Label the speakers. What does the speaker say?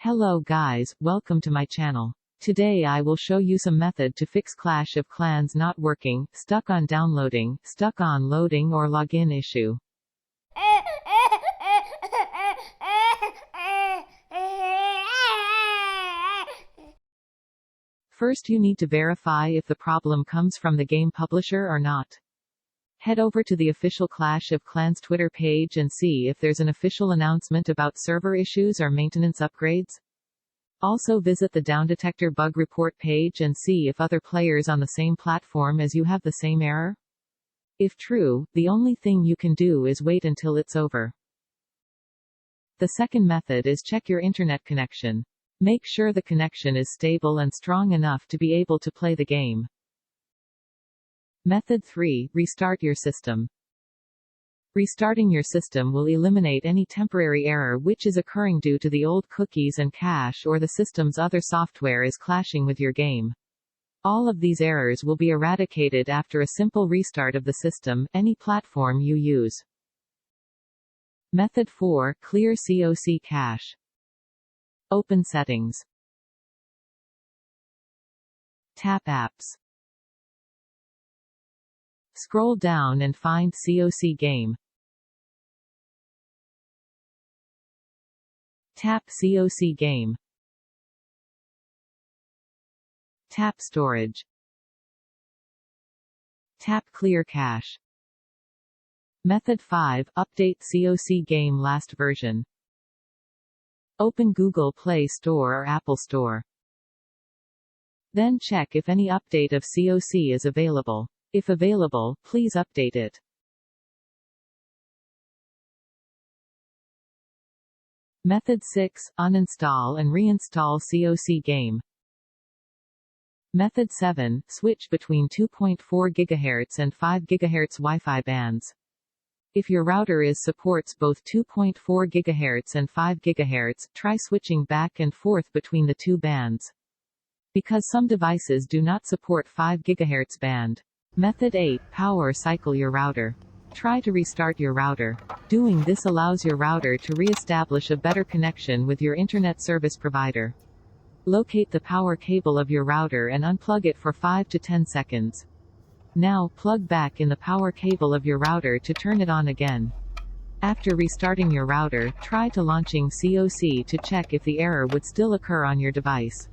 Speaker 1: Hello guys, welcome to my channel. Today I will show you some method to fix Clash of Clans not working, stuck on downloading, stuck on loading or login issue. First you need to verify if the problem comes from the game publisher or not. Head over to the official Clash of Clans Twitter page and see if there's an official announcement about server issues or maintenance upgrades. Also visit the Down Detector bug report page and see if other players on the same platform as you have the same error. If true, the only thing you can do is wait until it's over. The second method is check your internet connection. Make sure the connection is stable and strong enough to be able to play the game. Method 3. Restart your system. Restarting your system will eliminate any temporary error which is occurring due to the old cookies and cache or the system's other software is clashing with your game. All of these errors will be eradicated after a simple restart of the system, any platform you use. Method 4. Clear COC cache. Open Settings. Tap Apps. Scroll down and find COC Game. Tap COC Game. Tap Storage. Tap Clear Cache. Method 5. Update COC Game last version. Open Google Play Store or Apple Store. Then check if any update of COC is available. If available, please update it. Method 6. Uninstall and reinstall COC game. Method 7. Switch between 2.4 GHz and 5 GHz Wi-Fi bands. If your router supports both 2.4 GHz and 5 GHz, try switching back and forth between the two bands. Because some devices do not support 5 GHz band. Method 8. Power cycle your router. Try to restart your router. Doing this allows your router to re-establish a better connection with your internet service provider. Locate the power cable of your router and unplug it for 5 to 10 seconds. Now, plug back in the power cable of your router to turn it on again. After restarting your router, try to launching COC to check if the error would still occur on your device.